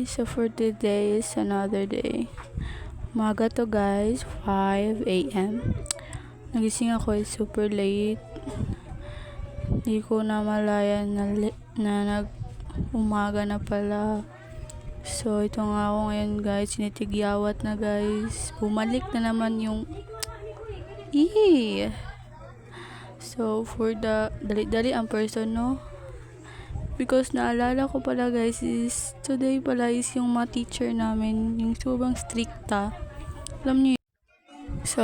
So for today is another day. Umaga to guys, 5 a.m. Nagising ako super late. Hindi ko na malaya na umaga na pala. So ito nga ako ngayon guys, sinitigyawat na guys. Bumalik na naman yung So for the dali-dali ang person, no? Because naalala ko pala guys is today pala is yung mga teacher namin, yung sobrang stricta. Alam niyo yun? So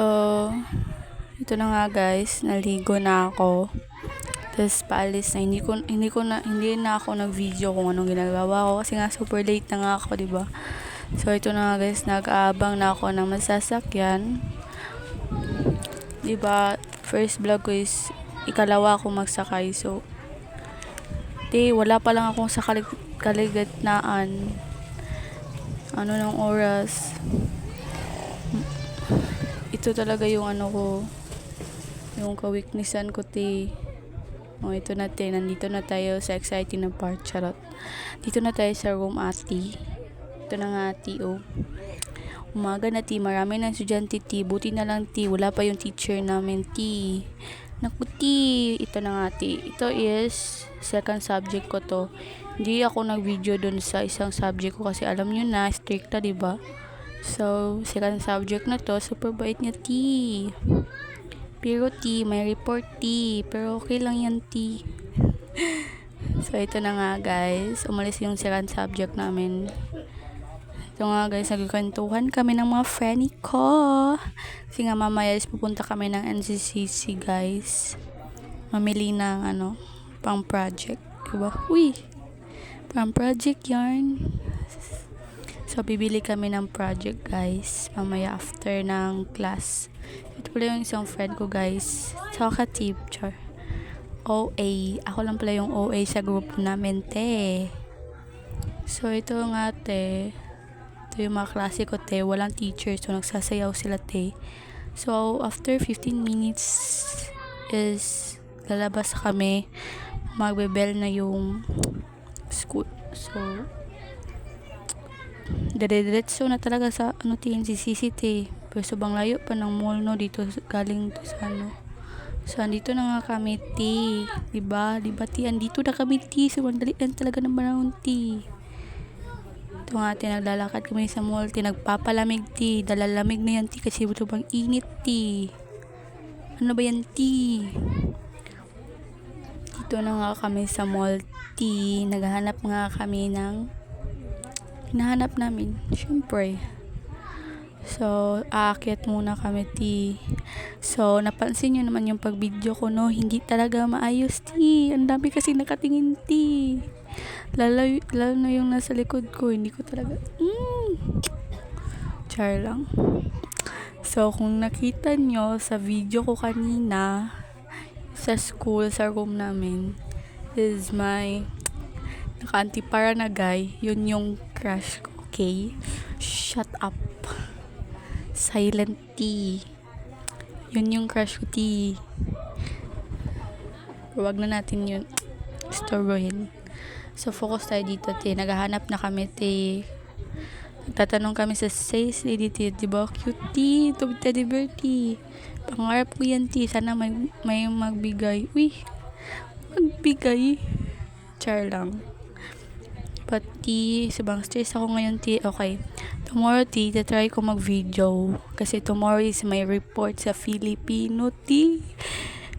ito na nga guys, naligo na ako. Tapos paalis na, hindi na ako nag-video kung anong ginagawa ko kasi nga super late na nga ako, 'di ba? So ito na nga guys, nag-aabang na ako ng masasakyan. 'Di ba? First vlog ko is ikalawa ako magsakay. So wala pa lang akong sa kaligitnaan. Ano ng oras? Ito talaga yung ano ko, yung ka-weaknessan ko, ito na, nandito na tayo sa exciting na part, charot. Dito na tayo sa room, ati. Ito na nga, ati, Umaga na, marami ng estudyante, buti na lang, wala pa yung teacher namin, Naku, ito na nga, ito is second subject ko to. Hindi ako nag-video dun sa isang subject ko kasi alam nyo na, stricta, diba? So, second subject na to, super bait niya, Pero may report, pero okay lang yan, So, ito na nga, guys. Umalis yung second subject namin. Ito nga guys, nagkwentuhan kami ng mga friend ko. Kasi nga mamaya is pupunta kami ng NCCC guys. Mamili ng pang project. Diba? Pang project yarn. So bibili kami ng project guys. Mamaya after ng class. Ito pala yung isang friend ko guys. Talkative, char. OA. Ako lang pala yung OA sa group namin, So ito nga, ito yung mga klase ko, walang teacher, so nagsasayaw sila, So after 15 minutes is lalabas kami, magbebel na yung school. So diretso na talaga sa NCCC, pero sobrang layo pa ng mall, no, dito galing to sa So andito na nga kami, diba andito na kami, sobrang dali lang talaga ng panahon, Ito nga, naglalakad kami sa mall, nagpapalamig, dalalamig na yan, kasi sobrang init, Ano ba yan, Dito na nga kami sa mall, naghahanap nga kami ng hinahanap namin, syempre. So, aakyat muna kami, So, napansin nyo naman yung pag-video ko, no? Hindi talaga maayos, Ang dami kasi nakatingin, Lalo na yung nasa likod ko, hindi ko talaga char lang. So kung nakita nyo sa video ko kanina sa school, sa room namin, is my naka-antipara na guy, yun yung crush ko, okay? Shut up, silent, yun yung crush ko, Huwag na natin yun istorbohin. So, focus tayo dito, Naghahanap na kami, Nagtatanong kami sa sales lady, diba? Cute, Ito, teddy bear, Pangarap ko yan, Sana may magbigay. Magbigay. Char lang. But, sobrang stress ako ngayon, Okay. Tomorrow, try ko mag-video. Kasi tomorrow is my report sa Filipino,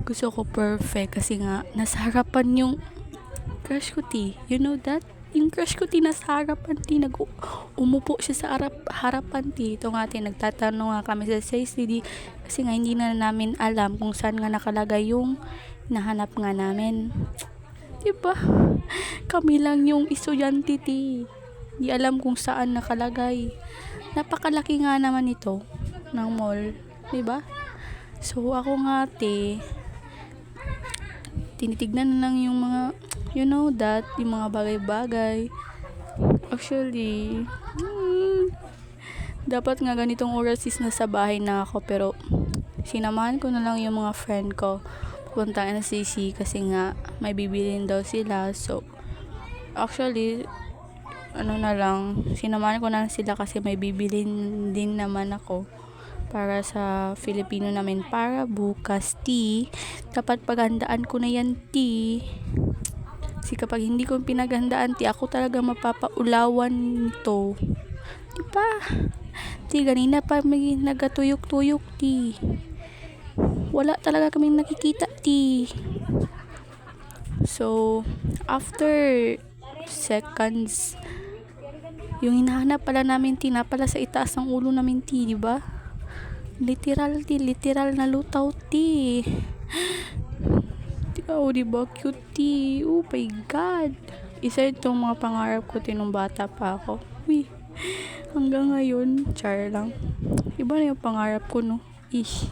Gusto ko perfect. Kasi nga, nasa harapan yung crush ko, You know that? Yung crush ko, nasa harapan, umupo siya sa harapan, Ito nga, nagtatanong nga kami sa sales lady kasi nga hindi na namin alam kung saan nga nakalagay yung nahanap nga namin. Diba? Kami lang yung estudyante, Hindi alam kung saan nakalagay. Napakalaki nga naman ito ng mall. Diba? So, ako nga, tinitignan na lang yung mga you know that, yung mga bagay-bagay. Actually, dapat nga ganitong oras is nasa bahay na ako, pero sinamahan ko na lang yung mga friend ko pupunta na NCC kasi nga may bibilin daw sila. So actually ano na lang, sinamahan ko na lang sila kasi may bibilin din naman ako para sa Filipino namin para bukas, ti. Dapat paghandaan ko na yan, ti. Kasi kapag hindi ko pinaghandaan, ti, ako talaga mapapaulawan nito. Diba? Ti, ganina pa may nagatuyok-tuyok, ti. Wala talaga kaming nakikita, ti. So, after seconds, yung hinahanap pala namin, ti, na pala sa itaas ng ulo namin, ti, diba? Literal, ti, literal na lutaw, ti. Oh, diba? Cute, ti. Oh my God. Isa itong mga pangarap ko, ti, nung bata pa ako. Uy, hanggang ngayon, char lang. Iba na yung pangarap ko, no? Ish.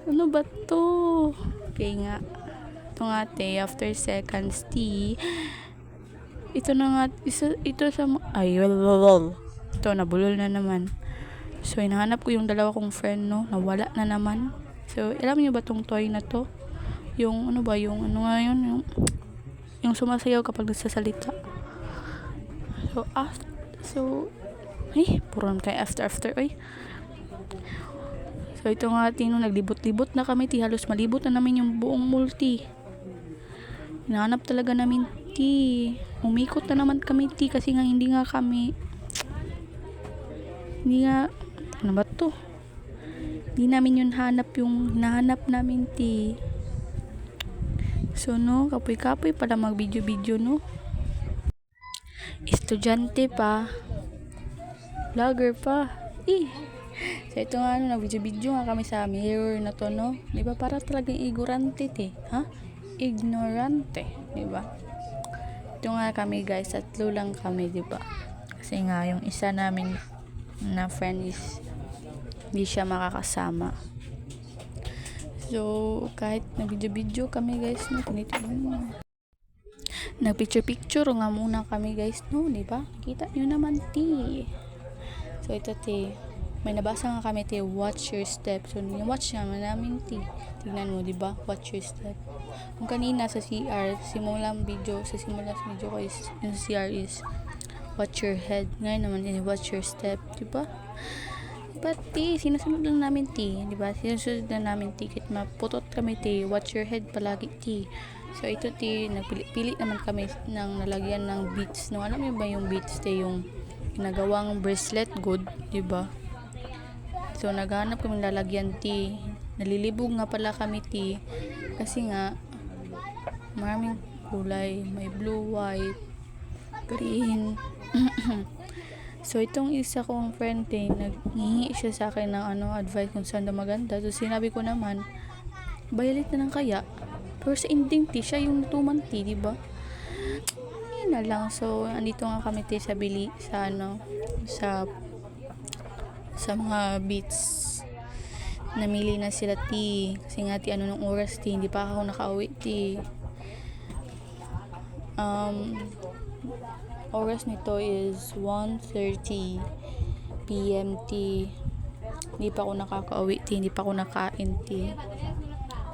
Ano ba to? Okay nga. Ito nga, te, after seconds, ti. Ito na nga, ito sa, ay, ito, nabulol na naman. So, hinahanap ko yung dalawa kong friend, no? Nawala na naman. So, alam niyo ba tong toy na to? Yung, ano ba, yung, ano nga yun? Yung sumasayaw kapag nagsasalita. So, puro naman tayo after, oy. So, ito nga, tino, naglibot-libot na kami, ti. Halos malibot na namin yung buong multi. Hinahanap talaga namin, ti. Umikot na naman kami, ti, kasi nga hindi nga, ano ba to? Hindi namin yun hanap yung hinahanap namin, ti. So, no, kapoy-kapoy pala mag-video-video, no? Estudyante pa. Vlogger pa. So, ito nga, nag-video-video nga kami sa mirror na to, no? Diba, para talagang ignorante, ti. Ha? Ignorante. Diba? Ito nga kami, guys. 3 lang kami, diba? Kasi nga, yung isa namin na friend is hindi siya makakasama. So, kahit nag-video-video kami, guys, no? Nag-picture-picture nga muna kami, guys, no? Diba? Nakita nyo naman, ti. So, ito, ti. May nabasa nga kami, ti. Watch your step. So, watch naman namin, ti. Tignan mo, diba? Watch your step. Kung kanina sa CR, simulang video ko is, yung sa CR is watch your head. Ngayon naman, watch your step. Diba? Diba, ti? Sinusunod lang namin, ti. Diba? Sinusunod lang namin, ti. Kahit maputot kami, ti. Watch your head palagi, ti. So, ito, ti. Nagpili naman kami ng nalagyan ng beads. No, alam niyo ba yung beads, ti? Yung ginagawang bracelet, good. Diba? So, naghanap kami lalagyan, ti. Nalilibog nga pala kami, ti. Kasi nga, maraming kulay. May blue, white, green. So, itong isa kong friend, ti, naghihingi siya sa akin ng advice kung saan daw maganda. So, sinabi ko naman, violet na lang kaya. Pero sa ending, ti, siya yung natuman, ti, diba? Yun na lang. So, andito nga kami, ti, sa bili, sa mga beats. Namili na sila, ti. Kasi nga, ti, nung oras, ti, hindi pa ako nakauwi, ti. Oras nito is 1:30 PM, ti. Hindi pa ako nakakauwi, ti. Hindi pa ako nakain, ti.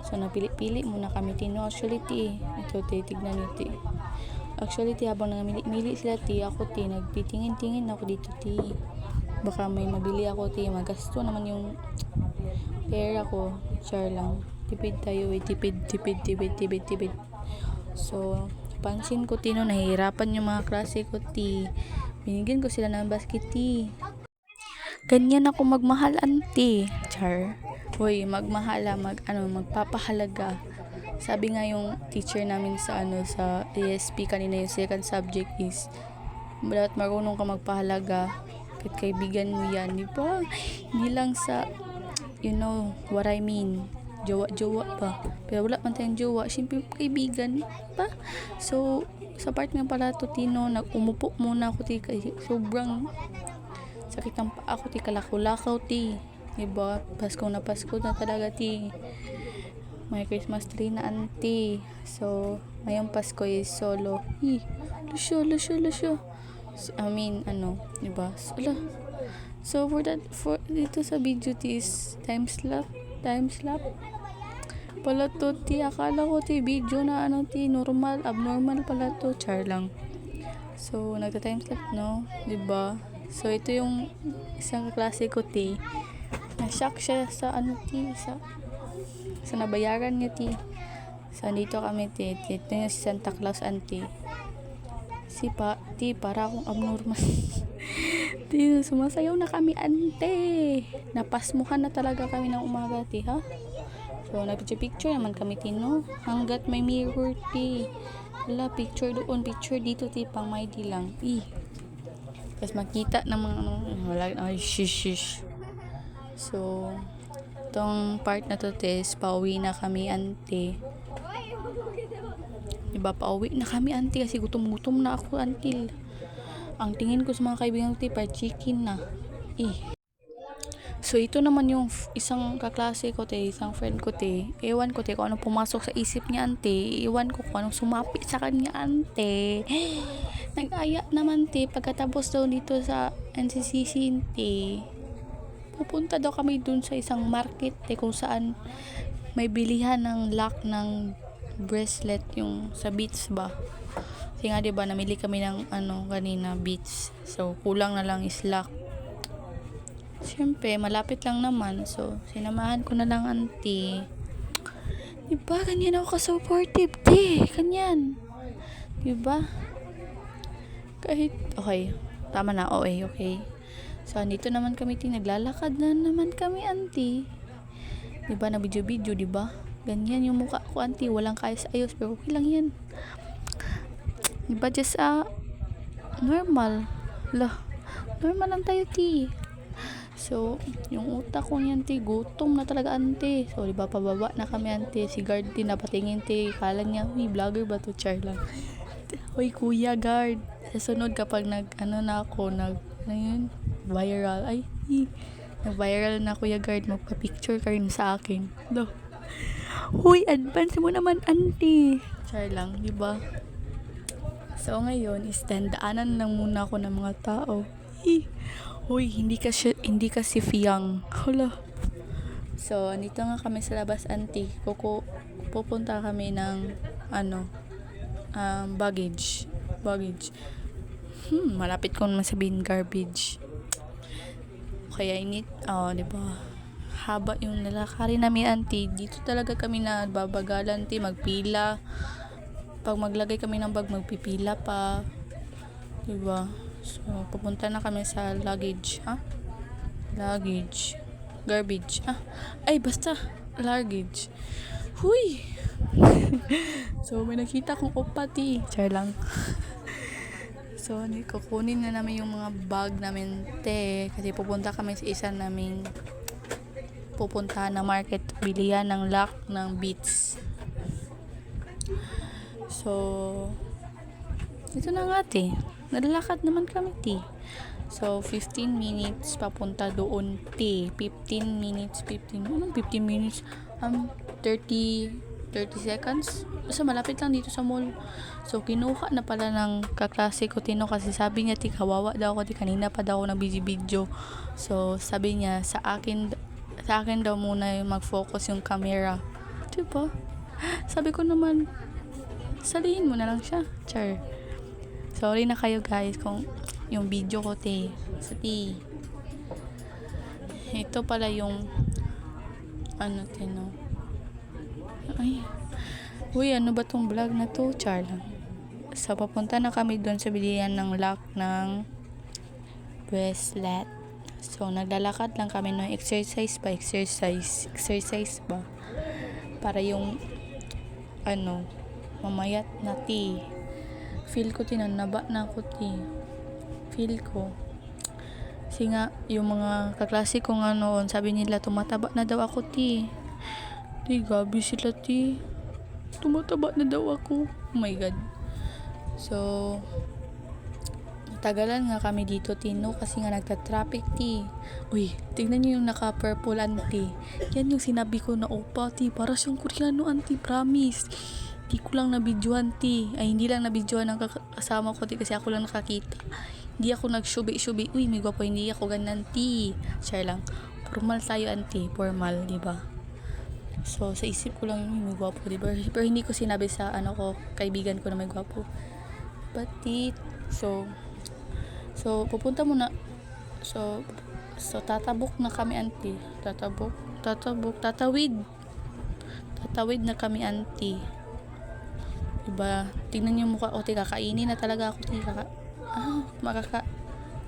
So, napili-pili muna kami, ti. No, actually, ti. Ito, ti. Tignan niyo, ti. Actually, ti, habang namili sila, ti, ako, ti, nagpitingin-tingin ako dito, ti. Baka may mabili ako, ti. Magasto naman yung pera ko. Char lang. Tipid tayo, tipid. So, pansin ko, ti, no, nahihirapan yung mga klase ko, ti. Binigyan ko sila ng basket, ti. Ganyan ako magmahalan, ti. Char. Hoy, magmahala, magpapahalaga. Sabi nga yung teacher namin sa ASP kanina, yung second subject is dapat marunong ka magpahalaga. Kahit kaibigan mo yan, di ba? Hindi lang sa, you know what I mean, jowa pa. Pero wala man tayong jowa, syempre kaibigan pa. So, sa part nga pala to, Tino, umupo muna ako, ti, kasi sobrang sakit ang paa ko, ti, kalakaw-lakaw, ti. Diba? Pasko na talaga, ti. May Christmas tree na, auntie. So, ngayong Pasko is solo. Lusyo. Diba? So, for dito sa video, ti, is time slap. Pala to, ti. Akala ko, ti, video na, ti, normal, abnormal pala to. Char lang. So, nagta-timeslap, no? 'Di ba? So, ito yung isang kaklase ko, ti. Na-shock siya sa ano, ti, sa nabayaran niya, ti. So, dito kami, ti. Ito yung si Santa Claus, auntie. Ti, para akong abnormal. Ti, sumasayaw na kami, ante. Napasmuhan na talaga kami ng umaga, ti, ha? So, nagpicture naman kami, ti, no? Hanggat may mirror, ti. Wala, picture doon, picture dito, ti, pang may di lang. Tapos makita ng mga, wala, ay, shish. So, itong part na to, tes, pauwi na kami, ante. Diba, pauwi na kami, ante, kasi gutom na ako, until. Ang tingin ko sa mga kaibigan ko, ti, pa chicken na. So, ito naman yung isang kaklase ko, te, isang friend ko, te. Ewan ko, te, kung anong pumasok sa isip niya, ante. Ewan ko kung anong sumapi sa kanya, ante. Nag-aya naman, te, pagkatapos daw dito sa NCCC, te. Pupunta daw kami dun sa isang market, te, kung saan may bilihan ng lock ng bracelet, yung sa Beats ba. Kasi nga, diba, namili kami ng, kanina, Beats. So, kulang na lang is lock. Siyempre, malapit lang naman. So, sinamahan ko na lang, auntie. Diba, ganyan ako ka-supportive, te. Ganyan. Diba? Kahit, okay. Tama na, okay. So, andito naman kami, te. Naglalakad na naman kami, auntie. Diba, na video-video, diba? Ganyan yung mukha ko, auntie. Walang kaayos-ayos, pero okay lang yan. Diba, just, normal. Normal lang tayo, te. So, yung utak ko niyan, te, gutom na talaga, ante. So, diba, pababa na kami, ante. Si guard, te, napatingin, te. Kala niya, uy, vlogger ba to? Char lang. Uy, kuya, guard. Sa sunod, kapag viral. Nag-viral na, kuya, guard. Magpa-picture ka rin sa akin. Uy, advance mo naman, ante. Char lang, diba? So, ngayon, is dandaanan lang muna ako ng mga tao. Uy, hindi kasi fiyang. Hala. So, andito nga kami sa labas, auntie. Pupunta kami ng, baggage. Malapit ko naman sabihin garbage. Kaya diba? Haba yung lalakarin namin, auntie. Dito talaga kami na babagalan, auntie. Magpila. Pag maglagay kami ng bag, magpipila pa. Diba? So, pupunta na kami sa luggage. Garbage. Basta. Luggage. Huy! So, may nakita kong opati. Char lang. So, kukunin na namin yung mga bag namin, te. Kasi pupunta kami sa isa naming pupuntahan na market. Bilihan ng lock ng Beats. So, ito na nga, te. Nalalakad naman kami, te. So, 15 minutes papunta doon, te. 15 minutes? 30 seconds? Basta malapit lang dito sa mall. So, kinuha na pala ng kaklase ko, Tino, kasi sabi niya, te, kawawa daw ako, te. Kanina pa daw ako nag-video. So, sabi niya, sa akin daw muna mag-focus yung camera. Diba? Sabi ko naman, salihin mo na lang siya. Char. Sorry na kayo, guys, kung yung video ko, te. So, te. Ito pala yung te, no? Uy, ano ba tong vlog na to? Char lang. So, papunta na kami doon sa bilihan ng lock ng bracelet. So, naglalakad lang kami ng exercise ba? Para yung mamayat na, te. Feel ko, tinanaba na ako, te. Feel ko. Kasi nga, yung mga kaklase ko nga noon, sabi nila, tumataba na daw ako, te. Te, gabi sila, te. Tumataba na daw ako. Oh my God. So, natagalan nga kami dito, Tino, kasi nga nagta-traffic, te. Uy, tingnan niyo yung naka-purple, auntie. Yan yung sinabi ko na opa, te. Para siyang Koreano, auntie, promise. Hindi ko lang nabidyohan, te. Hindi lang nabidyohan ng kasama ko, te, kasi ako lang nakakita. Hindi ako nag-shubi. Uy, may gwapo, hindi ako ganun, te. Share lang. Formal tayo, auntie. Formal, diba? So, sa isip ko lang, may gwapo, diba? Pero hindi ko sinabi sa, kaibigan ko na may gwapo. But, te, So pupunta muna. So tatabok na kami, auntie. Tatawid na kami, auntie. Diba? Tingnan yung mukha. Kakainin na talaga ako.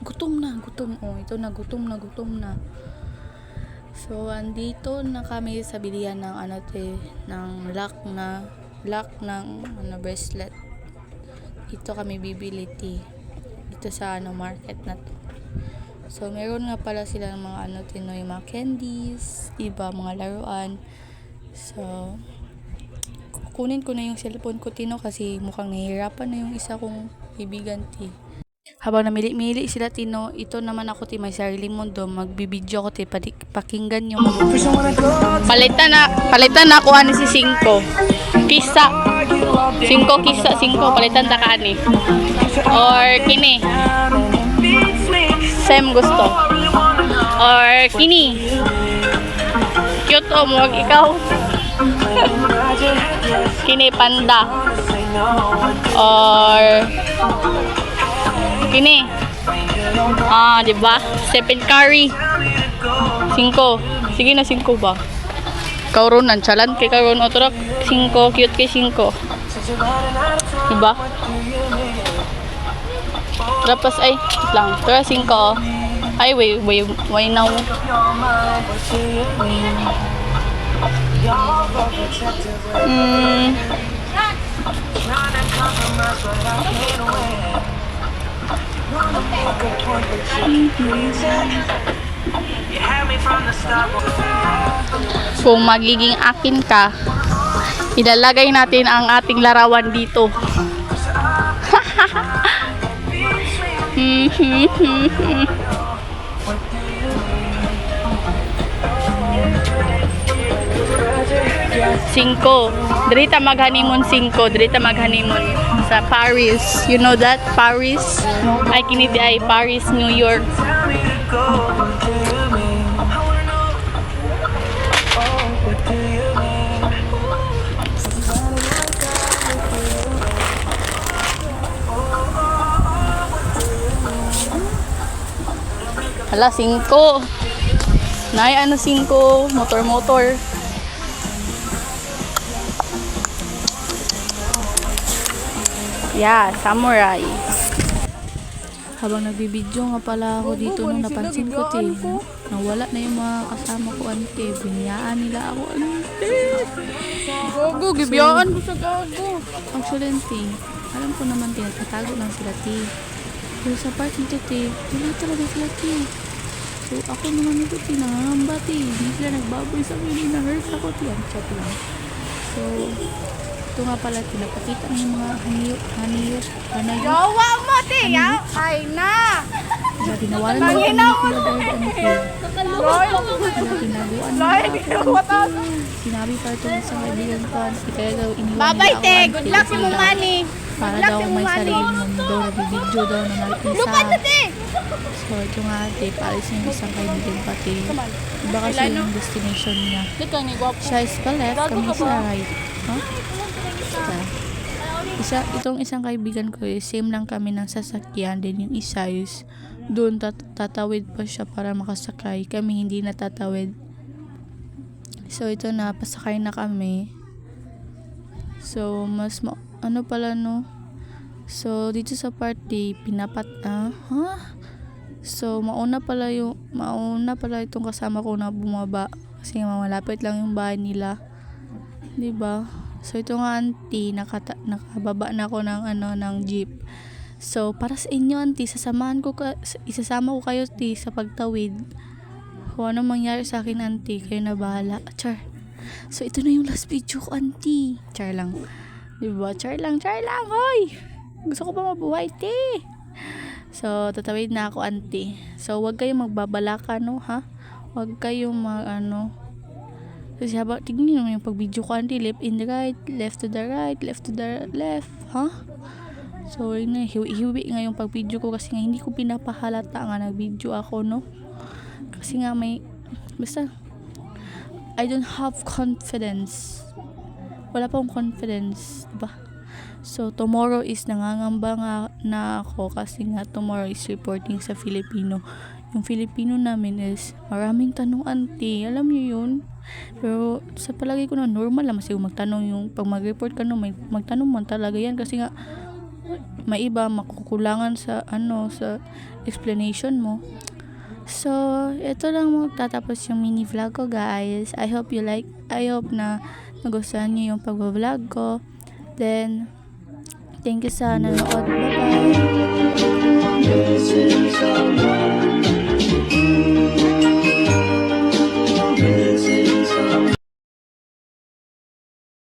Gutom na. Ito na, gutom na. So, andito na kami sa bilihan ng ng lock ng bracelet. Ito kami bibili, dito sa market na to. So, meron nga pala sila ng mga yung mga candies, diba, mga laruan. So, kukunin ko na yung cellphone ko, kasi mukhang nahihirapan na yung isa kong kaibigan, Habang namili-mili sila, ito naman ako, may sariling mundo. Magbibideo ko, pakinggan yung palitan na ako ani si 5 kisa 5 palitan ta ka ani or kini Sam gusto or kini cute mo ikaw kini panda or kini diba Stephen Curry 5 sige na 5 ba kauronan chalan kay karon otorak 5 cute kay 5 diba tapos ay lang pero 5 ay way now kung magiging akin ka, ilalagay natin ang ating larawan dito. Cinco. Dirita mag-honeymoon 5. Dirita mag-honeymoon sa Paris. You know that? Paris? Ay, kinidi ay Paris, New York. Hala, 5. Nay, 5? Motor. Yeah, samurai. Habang nagbibideo nga pala ako dito, nung napansin ko, nawala na yung mga kasama ko, ante. Biniyaan nila ako, ante. Gago, gibiyaan ko sa gago. Actually, ante, alam ko naman, natatago lang sila, pero sa part nito, wala talaga sila, So, ako naman ito, nangangamba, hindi sila nagbaboy sa akin, na-hurt ako, ang chat lang. So, ito nga pala, pinapakita ng mga haniyot. Gawa mo, ay na! Binawalan mo kami ni Kuya dahil tinaguan mo. Sinabi pa ito sa kaibigan ko, kaya daw iniwan Babay, nila ako. good luck si Mumani. Para daw may sariling mundo, nagbibidyo daw na natin So, ito nga, paalis yung isang kaibigan pati. Iba kasi yung destination niya. Siya is pa left, kami sa right. Itong isang kaibigan ko, same lang kami ng sasakyan. Then yung isa is doon tatawid pa siya para makasakay. Kami hindi natatawid. So ito na, pasakay na kami. So ano pala no? So dito sa party So mauna pala itong kasama ko na bumaba kasi malapit lang yung bahay nila. 'Di ba? So ito nga, auntie, nakababa na ako ng jeep. So para sa inyo, auntie, isasama ko kayo, sa pagtawid. Kung ano mangyari sa akin, auntie, kayo na bahala. Char. So ito na yung last video ko, auntie. Char lang. Diba? Char lang, hoy. Gusto ko pa mabuhay, So tatawid na ako, auntie. So wag kayong magbabalaka, no, ha? Wag kayong kasi habang tignan nyo yung pag-video ko, auntie, left in the right, left to the right, left to the left, So yun na, hiwi nga yung pag-video ko kasi nga hindi ko pinapahalata nga nag-video ako, no? Kasi nga basta I don't have confidence. Wala pa akong confidence, diba? So, tomorrow is nangangamba nga na ako kasi nga tomorrow is reporting sa Filipino. Yung Filipino namin is maraming tanong, auntie. Alam niyo yun? Pero sa palagi ko na normal lang kasi magtanong yung pag mag-report ka no, may magtanong man talaga yan kasi nga may iba makukulangan sa sa explanation mo. So, ito lang magtatapos yung mini vlog ko, guys. I hope na nagustuhan niyo yung pag-vlog ko. Then, thank you sa nanood. Bye-bye!